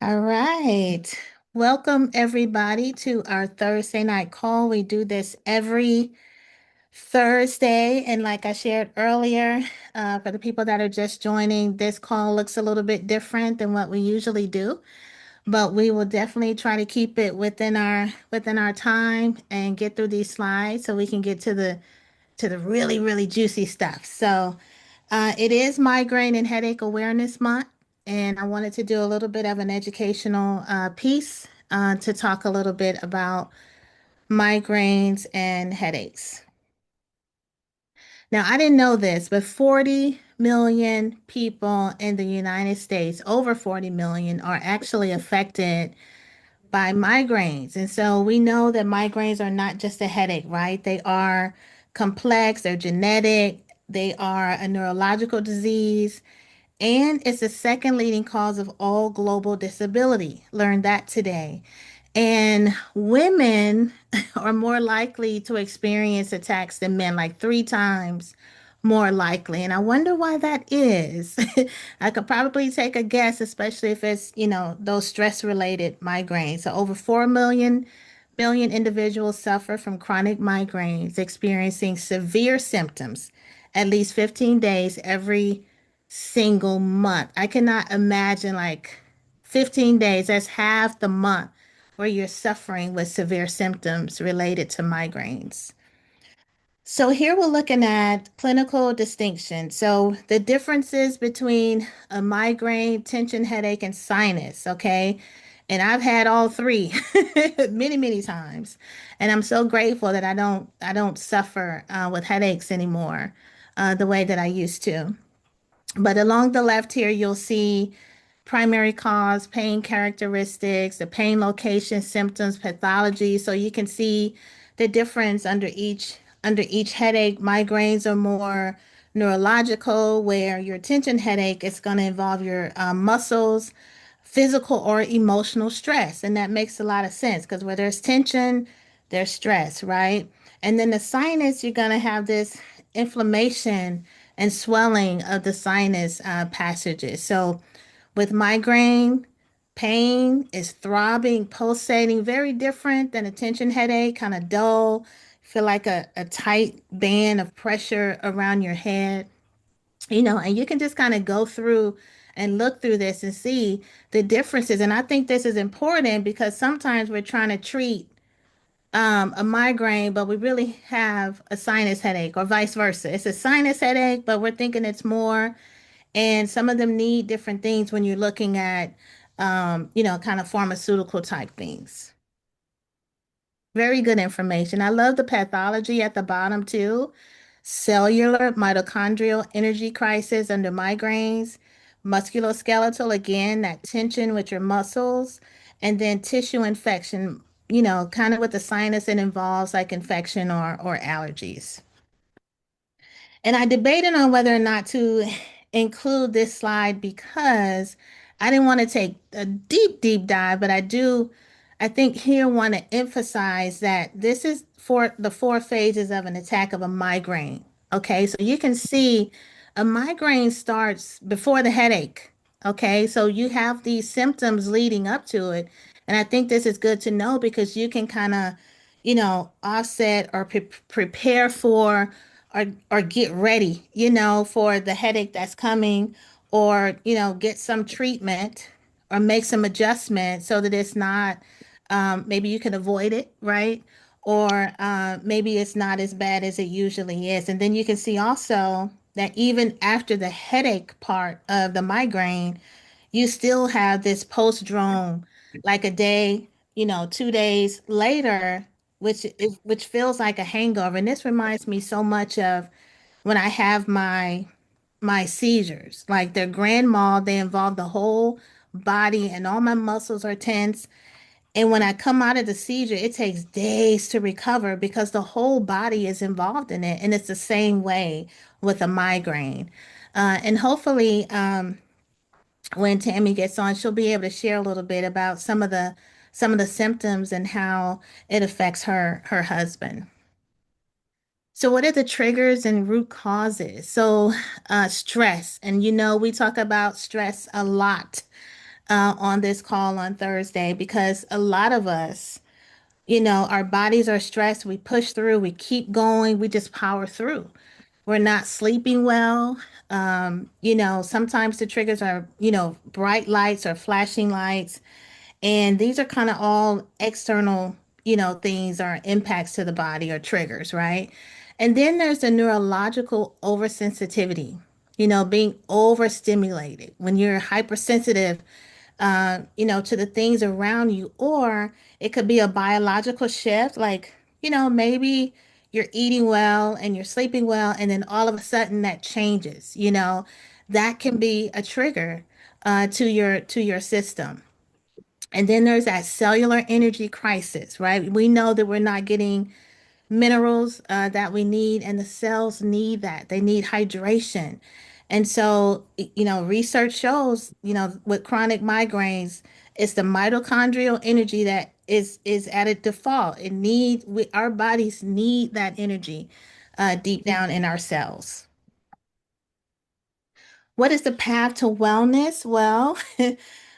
All right. Welcome, everybody, to our Thursday night call. We do this every Thursday. And like I shared earlier, for the people that are just joining, this call looks a little bit different than what we usually do, but we will definitely try to keep it within our time and get through these slides so we can get to the really, really juicy stuff. So, it is Migraine and Headache Awareness Month, and I wanted to do a little bit of an educational piece to talk a little bit about migraines and headaches. Now, I didn't know this, but 40 million people in the United States, over 40 million, are actually affected by migraines. And so we know that migraines are not just a headache, right? They are complex, they're genetic, they are a neurological disease, and it's the second leading cause of all global disability. Learned that today. And women are more likely to experience attacks than men, like three times more likely. And I wonder why that is. I could probably take a guess, especially if it's those stress-related migraines. So over 4 million individuals suffer from chronic migraines, experiencing severe symptoms at least 15 days every single month. I cannot imagine like 15 days, that's half the month where you're suffering with severe symptoms related to migraines. So here we're looking at clinical distinction. So the differences between a migraine, tension headache, and sinus, okay? And I've had all three many, many times. And I'm so grateful that I don't suffer with headaches anymore the way that I used to. But along the left here, you'll see primary cause, pain characteristics, the pain location, symptoms, pathology. So you can see the difference under each headache. Migraines are more neurological, where your tension headache is going to involve your muscles, physical or emotional stress. And that makes a lot of sense because where there's tension, there's stress, right? And then the sinus, you're going to have this inflammation and swelling of the sinus passages. So with migraine, pain is throbbing, pulsating, very different than a tension headache, kind of dull, feel like a tight band of pressure around your head, and you can just kind of go through and look through this and see the differences. And I think this is important because sometimes we're trying to treat a migraine, but we really have a sinus headache, or vice versa. It's a sinus headache, but we're thinking it's more. And some of them need different things when you're looking at, kind of pharmaceutical type things. Very good information. I love the pathology at the bottom too. Cellular mitochondrial energy crisis under migraines, musculoskeletal, again, that tension with your muscles, and then tissue infection, kind of with the sinus, it involves like infection or allergies. And I debated on whether or not to include this slide because I didn't want to take a deep, deep dive, but I think here want to emphasize that this is for the four phases of an attack of a migraine. Okay, so you can see a migraine starts before the headache. Okay, so you have these symptoms leading up to it. And I think this is good to know because you can kind of, offset or prepare for or get ready, for the headache that's coming, or, get some treatment or make some adjustments so that it's not, maybe you can avoid it, right? Or maybe it's not as bad as it usually is. And then you can see also that even after the headache part of the migraine, you still have this post-drome, like a day, 2 days later, which feels like a hangover. And this reminds me so much of when I have my seizures. Like they're grand mal, they involve the whole body and all my muscles are tense. And when I come out of the seizure, it takes days to recover because the whole body is involved in it. And it's the same way with a migraine. And hopefully, when Tammy gets on, she'll be able to share a little bit about some of the symptoms and how it affects her husband. So, what are the triggers and root causes? So, stress, and we talk about stress a lot on this call on Thursday because a lot of us, our bodies are stressed. We push through, we keep going, we just power through. We're not sleeping well. Sometimes the triggers are, bright lights or flashing lights. And these are kind of all external, things or impacts to the body or triggers, right? And then there's the neurological oversensitivity, being overstimulated when you're hypersensitive, to the things around you, or it could be a biological shift, like, maybe you're eating well and you're sleeping well, and then all of a sudden that changes, that can be a trigger to your system. And then there's that cellular energy crisis, right? We know that we're not getting minerals that we need, and the cells need that. They need hydration. And so, research shows, with chronic migraines, it's the mitochondrial energy that is at a default. Our bodies need that energy deep down in our cells. What is the path to wellness? Well,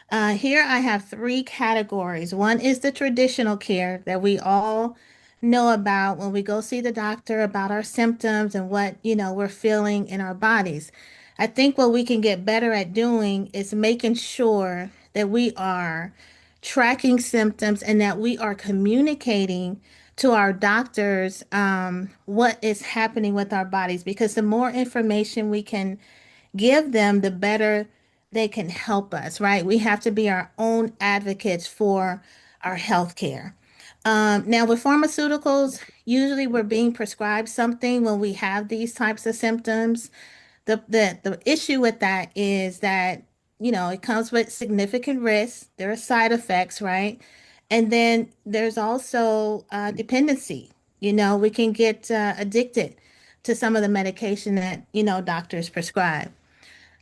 here I have three categories. One is the traditional care that we all know about when we go see the doctor about our symptoms and what, we're feeling in our bodies. I think what we can get better at doing is making sure that we are tracking symptoms and that we are communicating to our doctors what is happening with our bodies, because the more information we can give them, the better they can help us, right? We have to be our own advocates for our health care. Now, with pharmaceuticals, usually we're being prescribed something when we have these types of symptoms. The issue with that is that, it comes with significant risks. There are side effects, right? And then there's also dependency. We can get addicted to some of the medication that, doctors prescribe.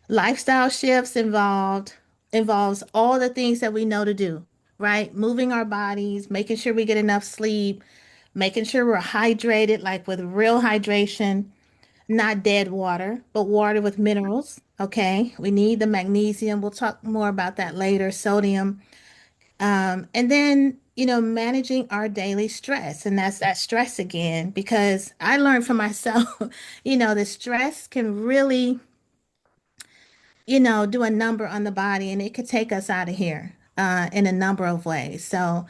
Lifestyle shifts involves all the things that we know to do, right? Moving our bodies, making sure we get enough sleep, making sure we're hydrated, like with real hydration, not dead water, but water with minerals. Okay. We need the magnesium. We'll talk more about that later, sodium. And then, managing our daily stress. And that's that stress again, because I learned for myself, the stress can really do a number on the body, and it could take us out of here in a number of ways. So,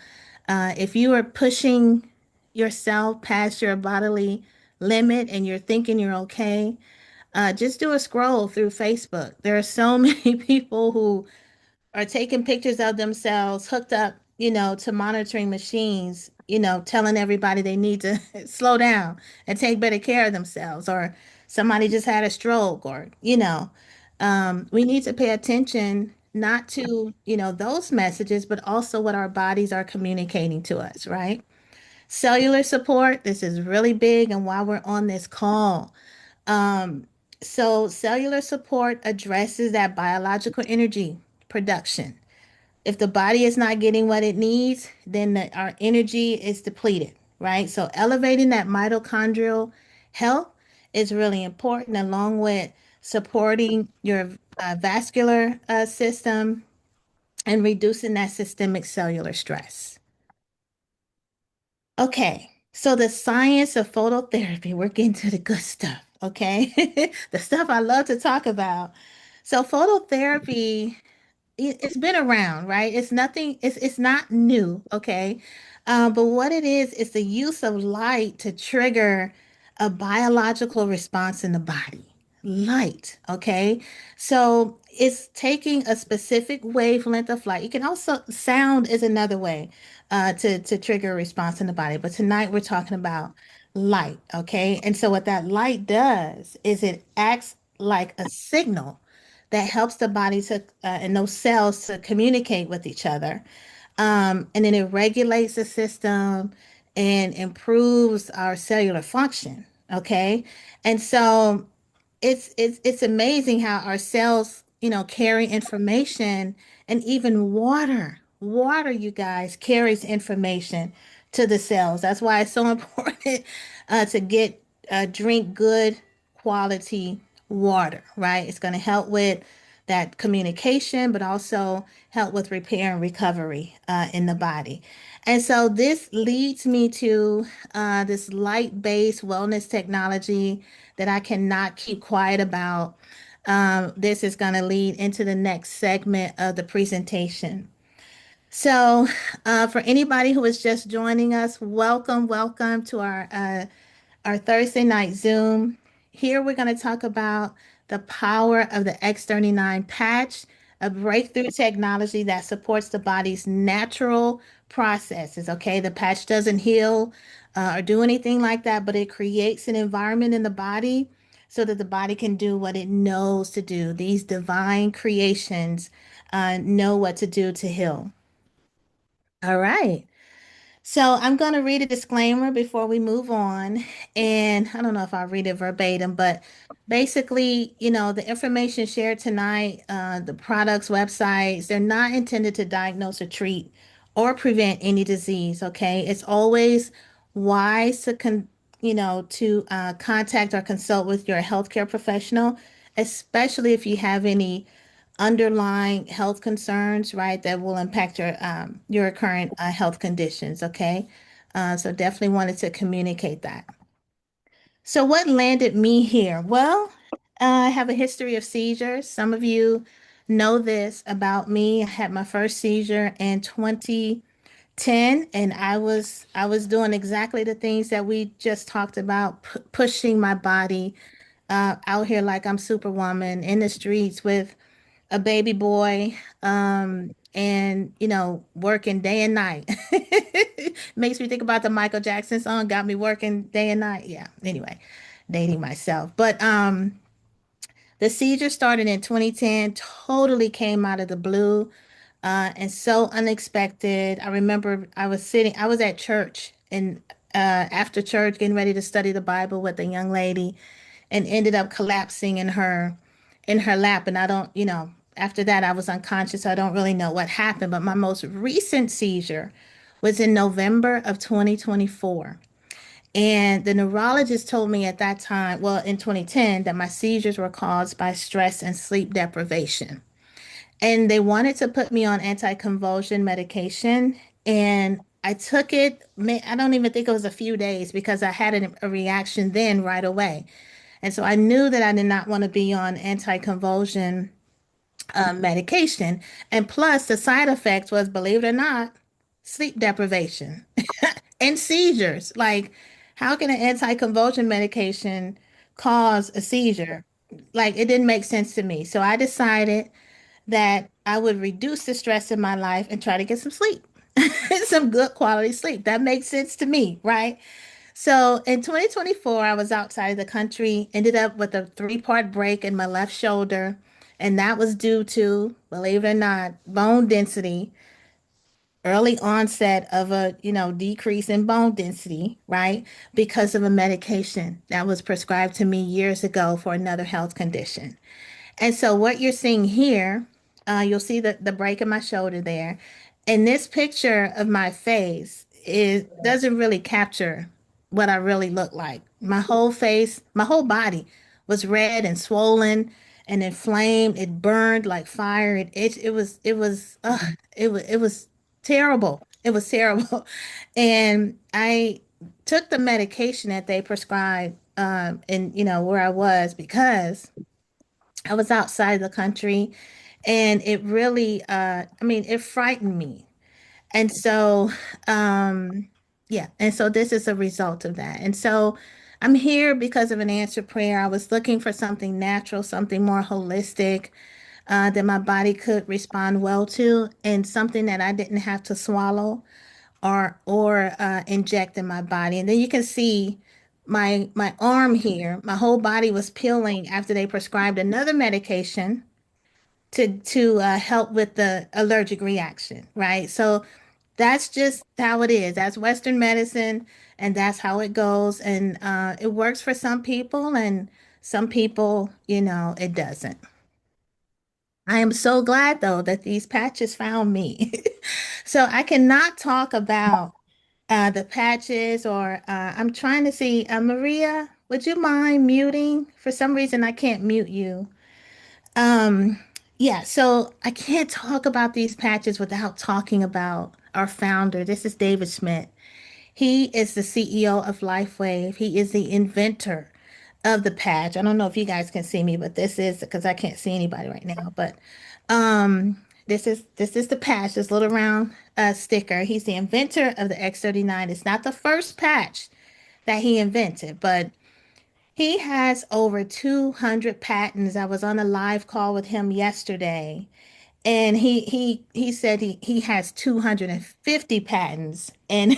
if you are pushing yourself past your bodily limit and you're thinking you're okay, just do a scroll through Facebook. There are so many people who are taking pictures of themselves hooked up, to monitoring machines, telling everybody they need to slow down and take better care of themselves, or somebody just had a stroke, or, we need to pay attention not to, those messages, but also what our bodies are communicating to us, right? Cellular support, this is really big and why we're on this call. Um, so cellular support addresses that biological energy production. If the body is not getting what it needs, then our energy is depleted, right? So elevating that mitochondrial health is really important, along with supporting your vascular system and reducing that systemic cellular stress. Okay, so the science of phototherapy, we're getting to the good stuff, okay? The stuff I love to talk about. So phototherapy, it's been around, right? It's not new, okay? But what it is the use of light to trigger a biological response in the body. Light, okay? So it's taking a specific wavelength of light. You can also, sound is another way to trigger a response in the body. But tonight we're talking about light, okay? And so what that light does is it acts like a signal that helps the body to and those cells to communicate with each other. And then it regulates the system and improves our cellular function. Okay. And so it's amazing how our cells, carry information, and even water, you guys, carries information to the cells. That's why it's so important to get drink good quality water, right? It's going to help with that communication, but also help with repair and recovery in the body. And so this leads me to this light-based wellness technology that I cannot keep quiet about. This is going to lead into the next segment of the presentation. So, for anybody who is just joining us, welcome, welcome to our Thursday night Zoom. Here we're going to talk about the power of the X39 patch, a breakthrough technology that supports the body's natural processes. Okay, the patch doesn't heal or do anything like that, but it creates an environment in the body so that the body can do what it knows to do. These divine creations know what to do to heal. All right. So I'm going to read a disclaimer before we move on. And I don't know if I'll read it verbatim, but basically, the information shared tonight, the products, websites, they're not intended to diagnose or treat or prevent any disease. Okay. It's always wise to contact or consult with your healthcare professional, especially if you have any underlying health concerns, right, that will impact your current health conditions. Okay, so definitely wanted to communicate that. So what landed me here? Well, I have a history of seizures. Some of you know this about me. I had my first seizure in 2010, and I was doing exactly the things that we just talked about, pushing my body out here like I'm Superwoman in the streets with a baby boy, and working day and night. Makes me think about the Michael Jackson song, got me working day and night. Yeah, anyway, dating myself. But the seizure started in 2010, totally came out of the blue, and so unexpected. I remember I was at church, and after church, getting ready to study the Bible with a young lady, and ended up collapsing in her lap. And I don't, after that, I was unconscious. So I don't really know what happened. But my most recent seizure was in November of 2024. And the neurologist told me at that time, well, in 2010, that my seizures were caused by stress and sleep deprivation. And they wanted to put me on anticonvulsion medication. And I took it, I don't even think it was a few days because I had a reaction then right away. And so I knew that I did not want to be on anticonvulsion medication. And plus, the side effects was, believe it or not, sleep deprivation and seizures. Like, how can an anticonvulsion medication cause a seizure? Like, it didn't make sense to me. So I decided that I would reduce the stress in my life and try to get some sleep, some good quality sleep. That makes sense to me, right? So in 2024, I was outside of the country, ended up with a three-part break in my left shoulder. And that was due to, believe it or not, bone density, early onset of a, decrease in bone density, right? Because of a medication that was prescribed to me years ago for another health condition. And so what you're seeing here, you'll see the break in my shoulder there. And this picture of my face doesn't really capture what I really look like. My whole face, my whole body was red and swollen and inflamed. It burned like fire. It was terrible. It was terrible. And I took the medication that they prescribed in, where I was, because I was outside the country, and it really, I mean, it frightened me. And so, yeah, and so this is a result of that. And so I'm here because of an answered prayer. I was looking for something natural, something more holistic, that my body could respond well to, and something that I didn't have to swallow or inject in my body. And then you can see my arm here, my whole body was peeling after they prescribed another medication to help with the allergic reaction, right? So that's just how it is. That's Western medicine, and that's how it goes. And it works for some people, and some people, it doesn't. I am so glad though that these patches found me. So I cannot talk about the patches, or I'm trying to see, Maria, would you mind muting? For some reason, I can't mute you. Um, Yeah, so I can't talk about these patches without talking about our founder. This is David Schmidt. He is the CEO of LifeWave. He is the inventor of the patch. I don't know if you guys can see me, but this is because I can't see anybody right now. But this is the patch, this little round sticker. He's the inventor of the X39. It's not the first patch that he invented, but he has over 200 patents. I was on a live call with him yesterday, and he said he has 250 patents and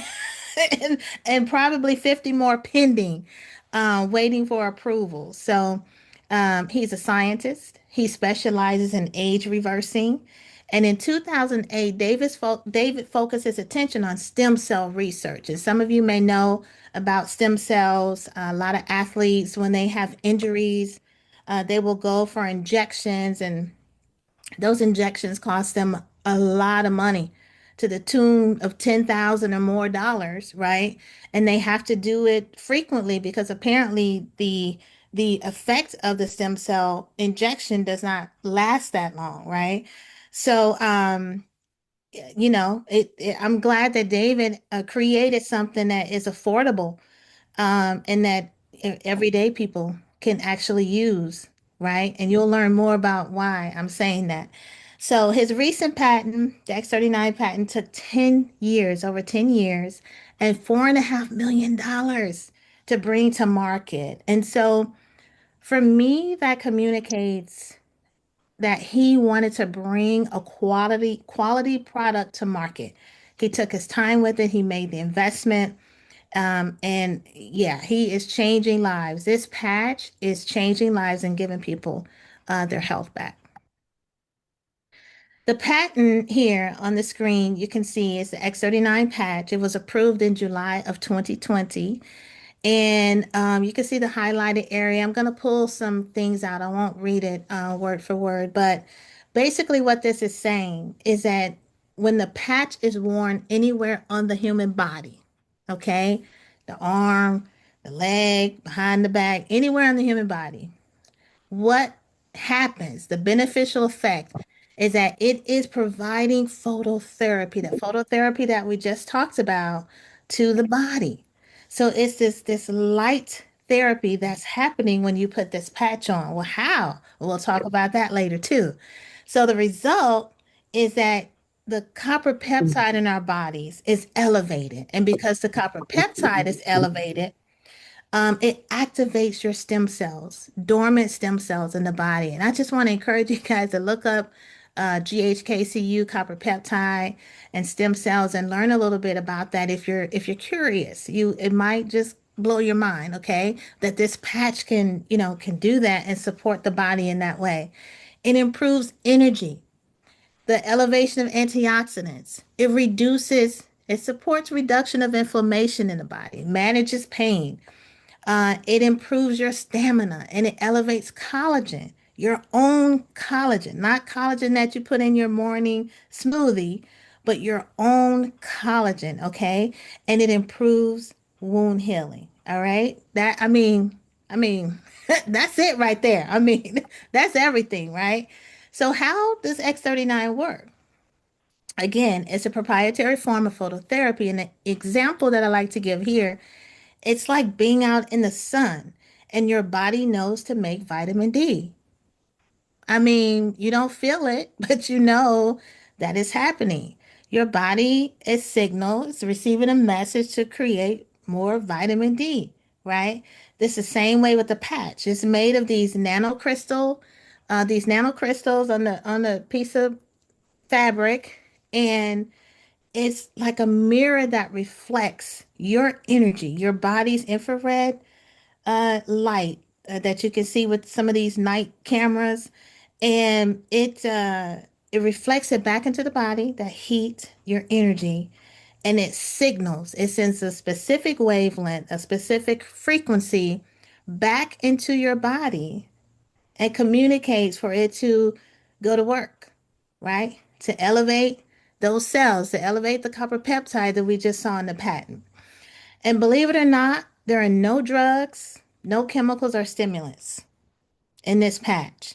probably 50 more pending, waiting for approval. So he's a scientist. He specializes in age reversing. And in 2008, David focused his attention on stem cell research. And some of you may know about stem cells. A lot of athletes, when they have injuries, they will go for injections, and those injections cost them a lot of money, to the tune of 10,000 or more dollars, right? And they have to do it frequently because apparently the effect of the stem cell injection does not last that long, right? So I'm glad that David created something that is affordable, and that everyday people can actually use, right? And you'll learn more about why I'm saying that. So his recent patent, the X39 patent, took 10 years, over 10 years, and $4.5 million to bring to market. And so for me, that communicates that he wanted to bring a quality product to market. He took his time with it. He made the investment. And yeah, he is changing lives. This patch is changing lives and giving people their health back. The patent here on the screen, you can see is the X39 patch. It was approved in July of 2020. And you can see the highlighted area. I'm going to pull some things out. I won't read it word for word, but basically what this is saying is that when the patch is worn anywhere on the human body, okay, the arm, the leg, behind the back, anywhere on the human body, what happens, the beneficial effect is that it is providing phototherapy, the phototherapy that we just talked about, to the body. So it's this light therapy that's happening when you put this patch on. Well, how? We'll talk about that later too. So the result is that the copper peptide in our bodies is elevated. And because the copper peptide is elevated, it activates your stem cells, dormant stem cells in the body. And I just want to encourage you guys to look up GHKCU, copper peptide, and stem cells, and learn a little bit about that. If you're curious, it might just blow your mind, okay? That this patch can do that and support the body in that way. It improves energy, the elevation of antioxidants. It supports reduction of inflammation in the body, manages pain. It improves your stamina, and it elevates collagen, your own collagen, not collagen that you put in your morning smoothie, but your own collagen, okay? And it improves wound healing. All right? I mean, that's it right there. I mean, that's everything, right? So how does X39 work? Again, it's a proprietary form of phototherapy. And the example that I like to give here, it's like being out in the sun and your body knows to make vitamin D. I mean, you don't feel it, but you know that it's happening. Your body is signal, it's receiving a message to create more vitamin D, right? This is the same way with the patch. It's made of these nanocrystals on the piece of fabric, and it's like a mirror that reflects your energy, your body's infrared light that you can see with some of these night cameras, and it reflects it back into the body, that heat, your energy, and it signals. It sends a specific wavelength, a specific frequency back into your body and communicates for it to go to work, right? To elevate those cells, to elevate the copper peptide that we just saw in the patent. And believe it or not, there are no drugs, no chemicals or stimulants in this patch.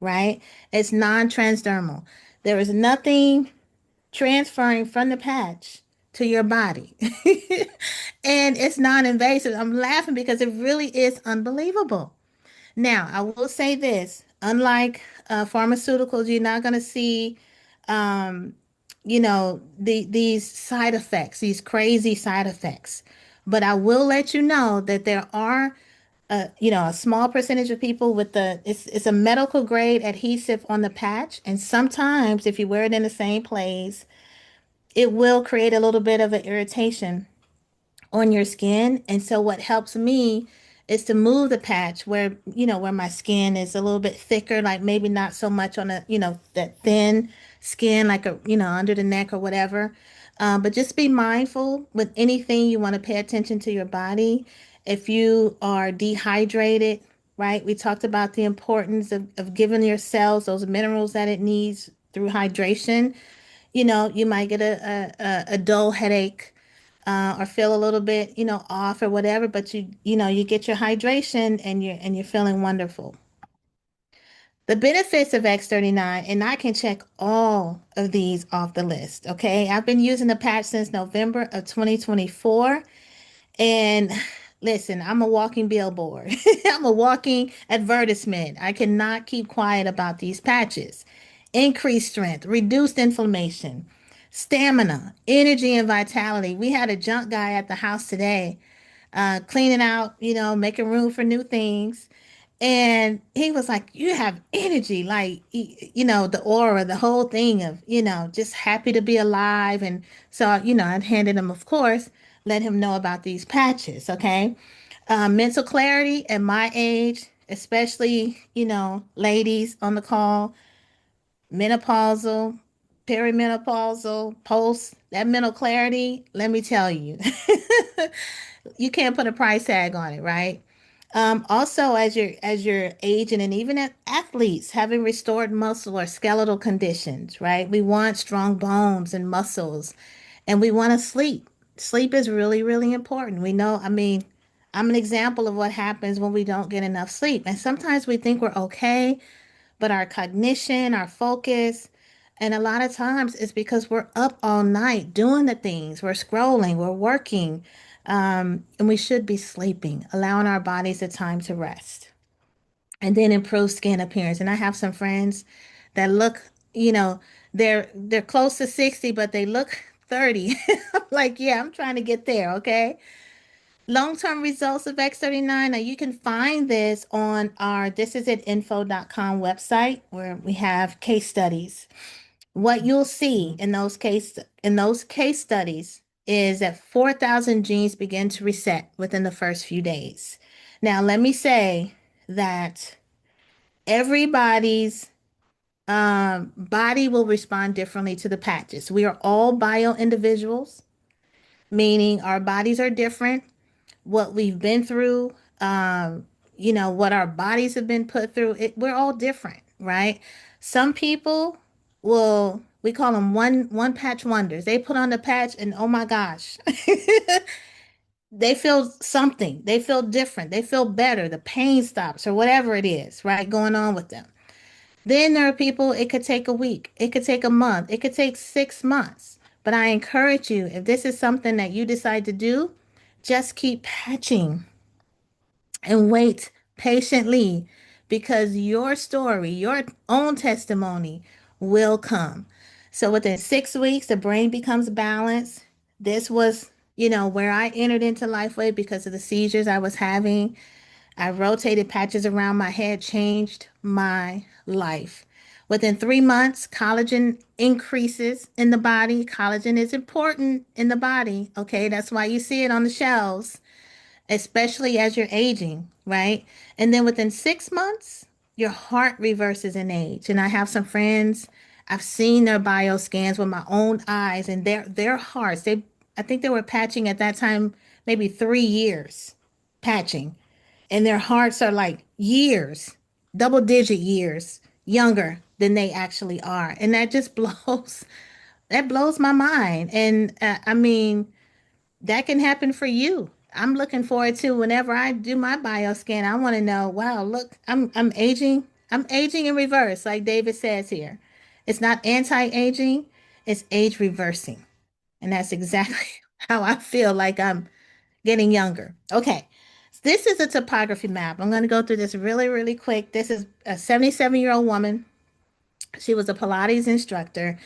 right? It's non-transdermal. There is nothing transferring from the patch to your body. And it's non-invasive. I'm laughing because it really is unbelievable. Now, I will say this, unlike pharmaceuticals, you're not going to see, um, these side effects, these crazy side effects. But I will let you know that there are, a small percentage of people with it's a medical grade adhesive on the patch. And sometimes if you wear it in the same place, it will create a little bit of an irritation on your skin. And so what helps me is to move the patch where my skin is a little bit thicker, like maybe not so much on that thin skin, like under the neck or whatever. But just be mindful with anything you want to pay attention to your body. If you are dehydrated, right? We talked about the importance of giving your cells those minerals that it needs through hydration. You might get a dull headache, or feel a little bit, off or whatever, but you get your hydration and you're feeling wonderful. The benefits of X39, and I can check all of these off the list, okay? I've been using the patch since November of 2024. And listen, I'm a walking billboard. I'm a walking advertisement. I cannot keep quiet about these patches. Increased strength, reduced inflammation, stamina, energy, and vitality. We had a junk guy at the house today, cleaning out, making room for new things. And he was like, "You have energy, like, the aura, the whole thing of, just happy to be alive." And so, I'd handed him, of course, let him know about these patches, okay? Mental clarity at my age, especially, ladies on the call, menopausal, perimenopausal, post, that mental clarity, let me tell you, you can't put a price tag on it, right? Also, as you're aging, and even at athletes having restored muscle or skeletal conditions, right? We want strong bones and muscles, and we want to sleep. Sleep is really, really important. We know, I mean, I'm an example of what happens when we don't get enough sleep. And sometimes we think we're okay, but our cognition, our focus, and a lot of times it's because we're up all night doing the things. We're scrolling, we're working, and we should be sleeping, allowing our bodies the time to rest. And then improve skin appearance. And I have some friends that look, they're close to 60, but they look 30. I'm like, yeah, I'm trying to get there, okay? Long-term results of X39. Now you can find this on our thisisItInfo.com website where we have case studies. What you'll see in those case studies is that 4,000 genes begin to reset within the first few days. Now, let me say that everybody's body will respond differently to the patches. We are all bio individuals, meaning our bodies are different, what we've been through, what our bodies have been put through. We're all different, right? Some people we call them one patch wonders. They put on the patch and oh my gosh, they feel something. They feel different. They feel better. The pain stops or whatever it is, right, going on with them. Then there are people, it could take a week, it could take a month, it could take 6 months. But I encourage you, if this is something that you decide to do, just keep patching and wait patiently because your story, your own testimony will come. So within 6 weeks, the brain becomes balanced. This was, where I entered into LifeWave because of the seizures I was having. I rotated patches around my head, changed my life. Within 3 months, collagen increases in the body. Collagen is important in the body. Okay, that's why you see it on the shelves, especially as you're aging, right? And then within 6 months, your heart reverses in age. And I have some friends, I've seen their bio scans with my own eyes, and their hearts, I think they were patching at that time, maybe 3 years patching. And their hearts are like years, double digit years younger than they actually are. And that just that blows my mind. And I mean, that can happen for you. I'm looking forward to whenever I do my bioscan. I want to know, wow, look, I'm aging. I'm aging in reverse, like David says here. It's not anti-aging, it's age reversing. And that's exactly how I feel like I'm getting younger. Okay. This is a topography map. I'm going to go through this really, really quick. This is a 77-year-old woman. She was a Pilates instructor.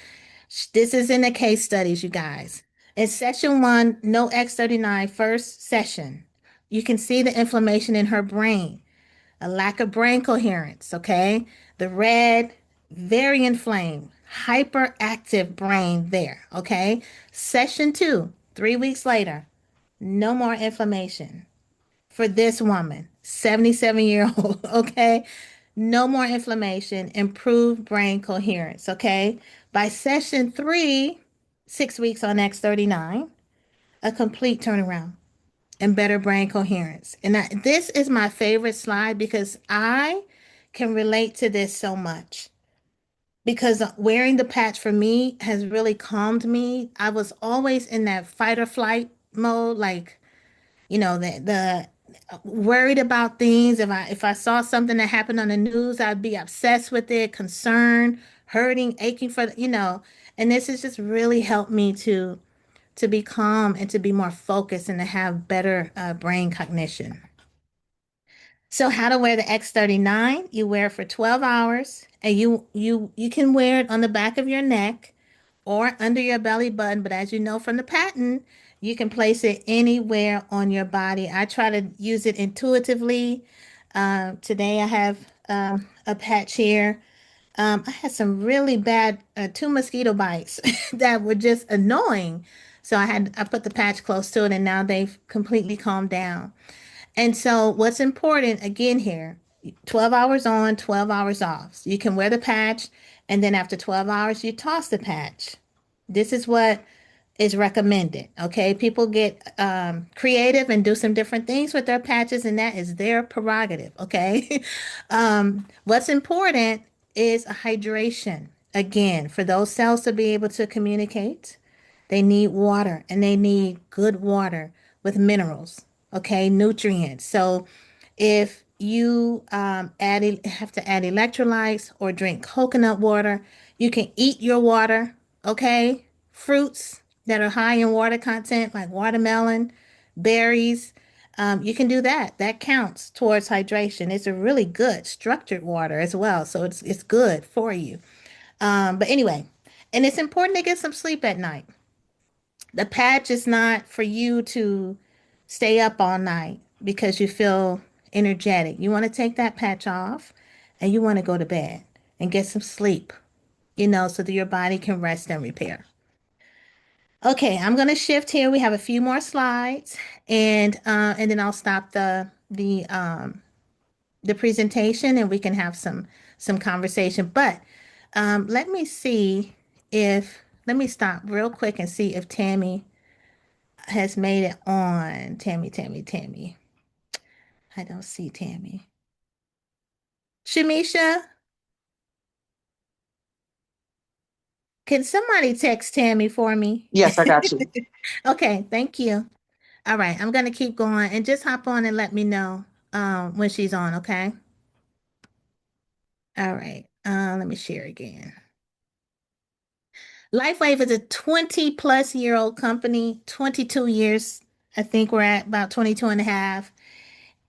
This is in the case studies, you guys. In session one, no X39, first session. You can see the inflammation in her brain, a lack of brain coherence, okay? The red, very inflamed, hyperactive brain there, okay? Session two, 3 weeks later, no more inflammation for this woman, 77-year-old, okay? No more inflammation, improved brain coherence, okay? By session three, 6 weeks on X39, a complete turnaround and better brain coherence. And this is my favorite slide because I can relate to this so much. Because wearing the patch for me has really calmed me. I was always in that fight or flight mode, like, the worried about things. If I saw something that happened on the news, I'd be obsessed with it, concerned, hurting, aching and this has just really helped me to be calm and to be more focused and to have better brain cognition. So how to wear the X39? You wear it for 12 hours and you can wear it on the back of your neck or under your belly button, but as you know from the patent, you can place it anywhere on your body. I try to use it intuitively. Today I have a patch here. I had some really bad two mosquito bites that were just annoying. So I put the patch close to it and now they've completely calmed down. And so what's important again here, 12 hours on, 12 hours off. So you can wear the patch and then after 12 hours you toss the patch. This is what is recommended. Okay, people get creative and do some different things with their patches, and that is their prerogative. Okay, what's important is a hydration. Again, for those cells to be able to communicate, they need water and they need good water with minerals, okay, nutrients. So if you have to add electrolytes or drink coconut water, you can eat your water, okay? Fruits that are high in water content, like watermelon, berries. You can do that. That counts towards hydration. It's a really good structured water as well, so it's good for you. But anyway, and it's important to get some sleep at night. The patch is not for you to stay up all night because you feel energetic. You want to take that patch off and you want to go to bed and get some sleep, so that your body can rest and repair. Okay, I'm going to shift here. We have a few more slides and then I'll stop the presentation and we can have some conversation. But let me stop real quick and see if Tammy has made it on. Tammy. I don't see Tammy. Shamisha, can somebody text Tammy for me? Yes, I got you. Okay, thank you. All right, I'm gonna keep going and just hop on and let me know when she's on, okay? All right. Let me share again. LifeWave is a 20 plus year old company, 22 years. I think we're at about 22 and a half.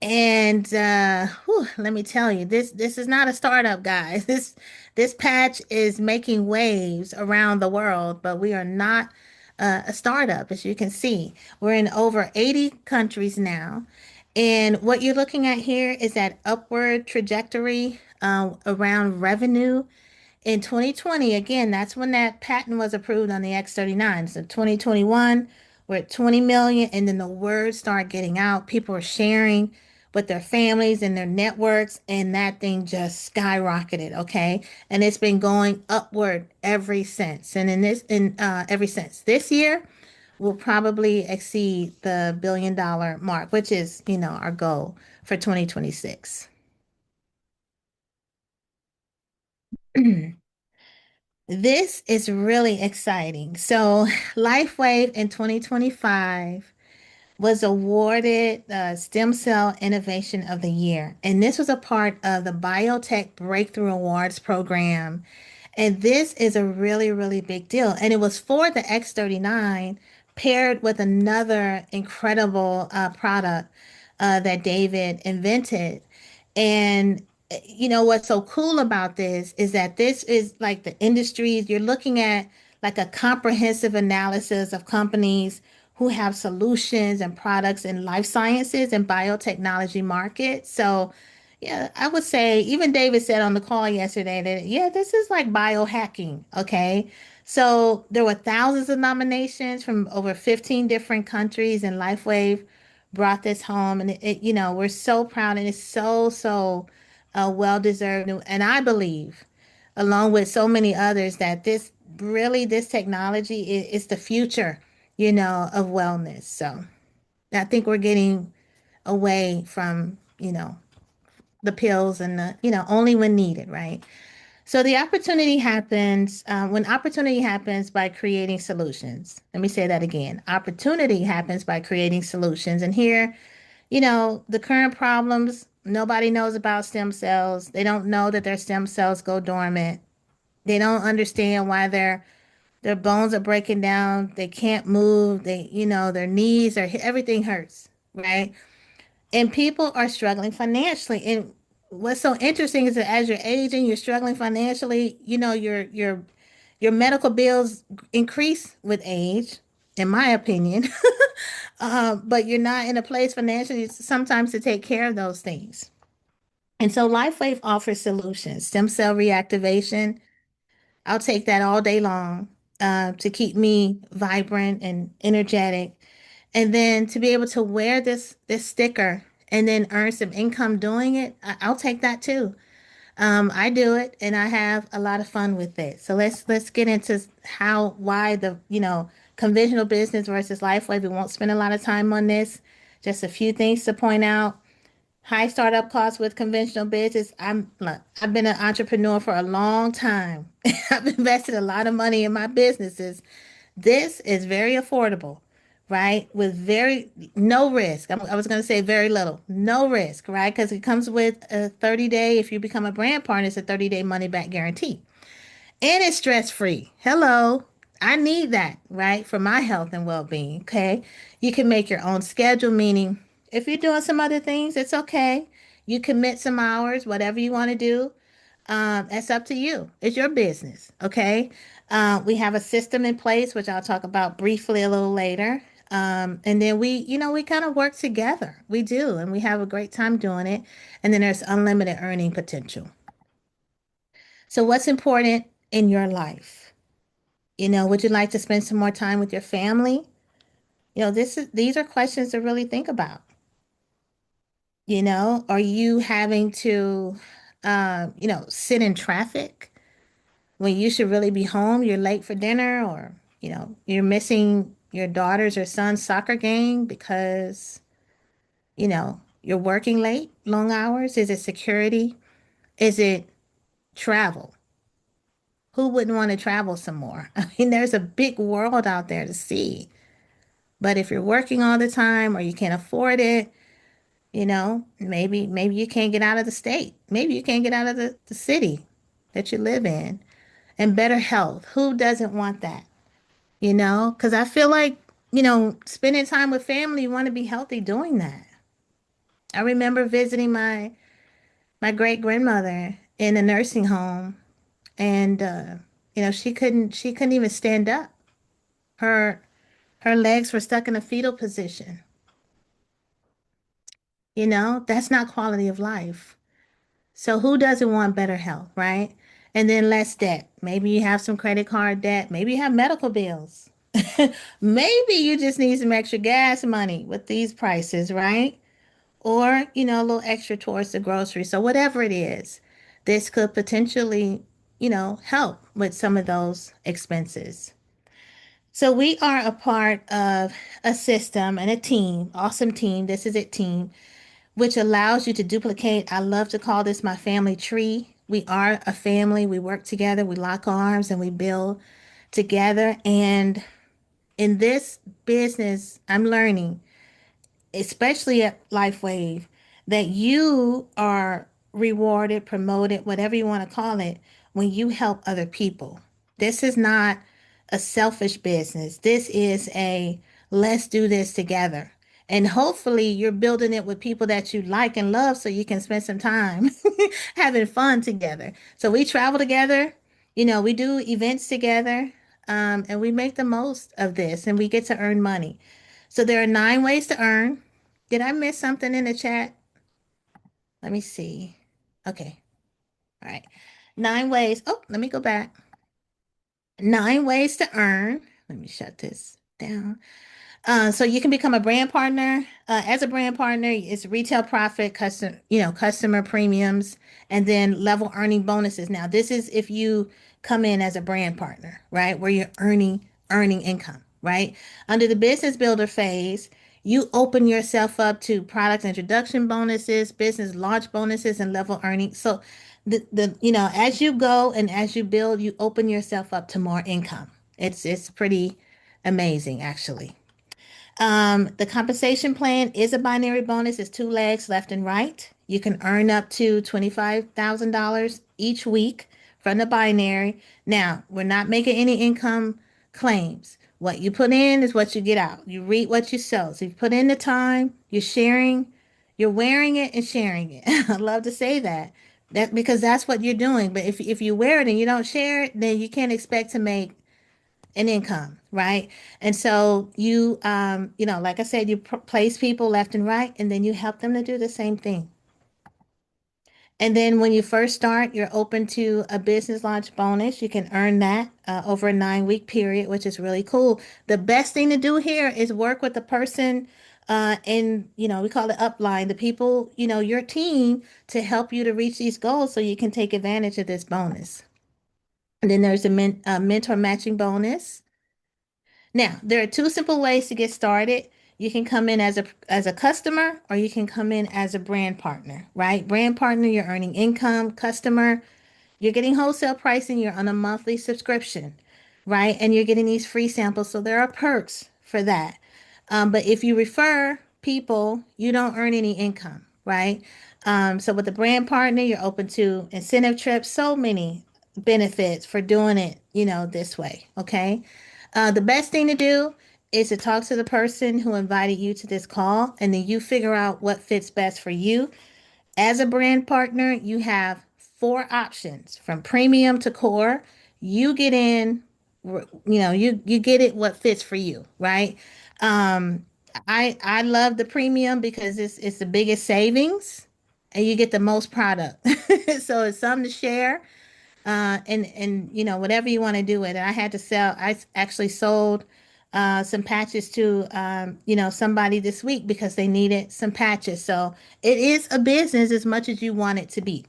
And let me tell you, this is not a startup, guys. This patch is making waves around the world, but we are not a startup, as you can see. We're in over 80 countries now. And what you're looking at here is that upward trajectory around revenue in 2020, again, that's when that patent was approved on the X39. So 2021, we're at 20 million, and then the word started getting out. People are sharing with their families and their networks, and that thing just skyrocketed, okay? And it's been going upward ever since. And ever since this year, we'll probably exceed the $1 billion mark, which is, our goal for 2026. This is really exciting. So, LifeWave in 2025 was awarded the Stem Cell Innovation of the Year. And this was a part of the Biotech Breakthrough Awards program. And this is a really, really big deal. And it was for the X39 paired with another incredible product that David invented. And what's so cool about this is that this is like the industries, you're looking at like a comprehensive analysis of companies who have solutions and products in life sciences and biotechnology markets. So, yeah, I would say even David said on the call yesterday that, yeah, this is like biohacking. Okay. So there were thousands of nominations from over 15 different countries, and LifeWave brought this home. And we're so proud, and it's so well deserved. And I believe, along with so many others, that this technology is the future, of wellness. So I think we're getting away from, the pills and only when needed, right? So the opportunity happens when opportunity happens by creating solutions. Let me say that again. Opportunity happens by creating solutions. And here, the current problems, nobody knows about stem cells. They don't know that their stem cells go dormant. They don't understand why their bones are breaking down. They can't move. Their knees are everything hurts, right? And people are struggling financially. And what's so interesting is that as you're aging, you're struggling financially. Your medical bills increase with age, in my opinion. But you're not in a place financially sometimes to take care of those things. And so LifeWave offers solutions, stem cell reactivation. I'll take that all day long to keep me vibrant and energetic. And then to be able to wear this sticker and then earn some income doing it, I'll take that too. I do it and I have a lot of fun with it. So let's get into why the conventional business versus LifeWave. We won't spend a lot of time on this. Just a few things to point out. High startup costs with conventional business. Look, I've been an entrepreneur for a long time. I've invested a lot of money in my businesses. This is very affordable, right? With very no risk. I was going to say very little, no risk, right? Because it comes with a 30-day, if you become a brand partner, it's a 30-day money back guarantee. And it's stress free. Hello. I need that, right? For my health and well being. Okay. You can make your own schedule, meaning if you're doing some other things, it's okay. You commit some hours, whatever you want to do. That's up to you. It's your business. Okay. We have a system in place, which I'll talk about briefly a little later. And then we kind of work together. We do. And we have a great time doing it. And then there's unlimited earning potential. So, what's important in your life? Would you like to spend some more time with your family? These are questions to really think about. Are you having to, sit in traffic when you should really be home? You're late for dinner, or, you're missing your daughter's or son's soccer game because, you're working late, long hours? Is it security? Is it travel? Who wouldn't want to travel some more? I mean, there's a big world out there to see. But if you're working all the time or you can't afford it, maybe you can't get out of the state. Maybe you can't get out of the city that you live in. And better health. Who doesn't want that? Because I feel like, spending time with family, you want to be healthy doing that. I remember visiting my great grandmother in a nursing home, and she couldn't even stand up. Her her legs were stuck in a fetal position. That's not quality of life. So who doesn't want better health, right? And then less debt. Maybe you have some credit card debt. Maybe you have medical bills. Maybe you just need some extra gas money with these prices, right? Or, a little extra towards the grocery. So whatever it is, this could potentially, help with some of those expenses. So we are a part of a system and a team, awesome team. This is it, team, which allows you to duplicate. I love to call this my family tree. We are a family. We work together, we lock arms, and we build together. And in this business, I'm learning especially at LifeWave, that you are rewarded, promoted, whatever you want to call it, when you help other people. This is not a selfish business. This is a let's do this together. And hopefully you're building it with people that you like and love so you can spend some time having fun together. So we travel together, we do events together, and we make the most of this and we get to earn money. So there are 9 ways to earn. Did I miss something in the chat? Let me see. Okay. All right. 9 ways. Oh, let me go back. 9 ways to earn. Let me shut this down. So you can become a brand partner. As a brand partner, it's retail profit, customer premiums, and then level earning bonuses. Now, this is if you come in as a brand partner, right? Where you're earning income, right? Under the business builder phase, you open yourself up to product introduction bonuses, business launch bonuses, and level earning. So the as you go and as you build, you open yourself up to more income. It's pretty amazing, actually. The compensation plan is a binary bonus. It's 2 legs, left and right. You can earn up to $25,000 each week from the binary. Now, we're not making any income claims. What you put in is what you get out. You reap what you sow. So you put in the time, you're sharing, you're wearing it and sharing it. I love to say that. That because that's what you're doing. But if you wear it and you don't share it, then you can't expect to make an income, right? And so like I said, you place people left and right, and then you help them to do the same thing. And then when you first start, you're open to a business launch bonus. You can earn that over a 9 week period, which is really cool. The best thing to do here is work with the person we call it upline, the people, your team to help you to reach these goals so you can take advantage of this bonus. And then there's a mentor matching bonus. Now, there are 2 simple ways to get started. You can come in as a customer or you can come in as a brand partner, right? Brand partner, you're earning income. Customer, you're getting wholesale pricing, you're on a monthly subscription, right? And you're getting these free samples. So there are perks for that. But if you refer people, you don't earn any income, right? So with the brand partner, you're open to incentive trips, so many benefits for doing it, this way. Okay. The best thing to do is to talk to the person who invited you to this call, and then you figure out what fits best for you. As a brand partner, you have 4 options from premium to core. You get in, you get it what fits for you, right? Um, I love the premium because it's the biggest savings and you get the most product. So it's something to share. And whatever you want to do with it. I actually sold some patches to somebody this week because they needed some patches. So it is a business as much as you want it to be.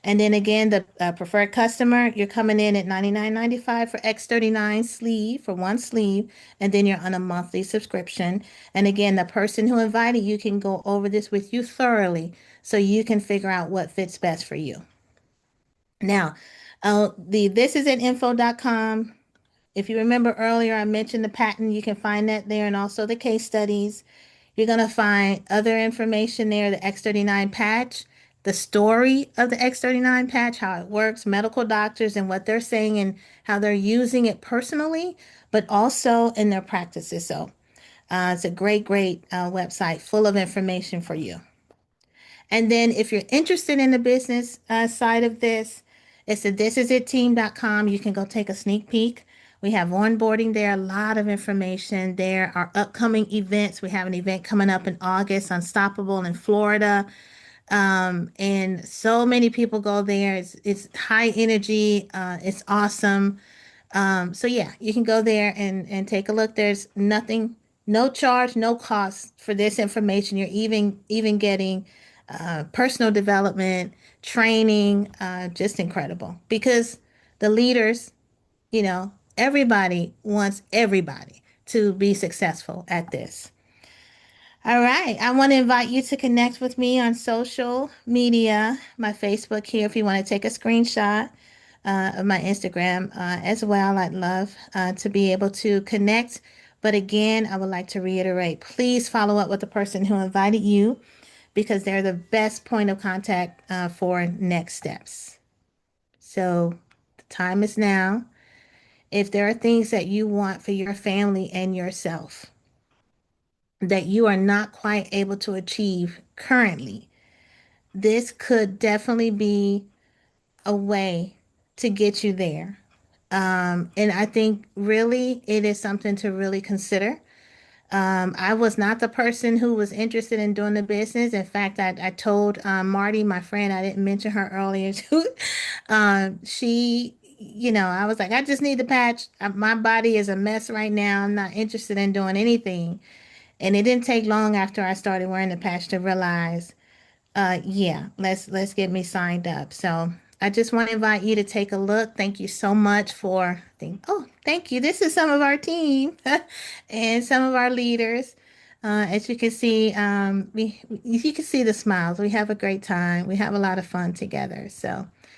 And then again, the preferred customer, you're coming in at $99.95 for X39 sleeve for 1 sleeve, and then you're on a monthly subscription. And again, the person who invited you can go over this with you thoroughly so you can figure out what fits best for you. Now, the this is at info.com. If you remember earlier, I mentioned the patent. You can find that there and also the case studies. You're going to find other information there, the X39 patch, the story of the X39 patch, how it works, medical doctors and what they're saying and how they're using it personally, but also in their practices. So it's a great website full of information for you. And then if you're interested in the business side of this, it's at thisisitteam.com. You can go take a sneak peek. We have onboarding there, a lot of information. There are upcoming events. We have an event coming up in August, Unstoppable in Florida. And so many people go there. It's high energy. It's awesome. So yeah, you can go there and take a look. There's nothing, no charge, no cost for this information. You're even getting personal development, training, just incredible. Because the leaders, everybody wants everybody to be successful at this. All right. I want to invite you to connect with me on social media, my Facebook here, if you want to take a screenshot of my Instagram as well. I'd love to be able to connect. But again, I would like to reiterate, please follow up with the person who invited you because they're the best point of contact for next steps. So the time is now. If there are things that you want for your family and yourself that you are not quite able to achieve currently, this could definitely be a way to get you there. And I think really it is something to really consider. I was not the person who was interested in doing the business. In fact, I told Marty, my friend, I didn't mention her earlier too. I was like, I just need the patch. My body is a mess right now. I'm not interested in doing anything. And it didn't take long after I started wearing the patch to realize yeah, let's get me signed up. So I just want to invite you to take a look. Thank you so much for thank you. This is some of our team and some of our leaders. As you can see, you can see the smiles. We have a great time. We have a lot of fun together. So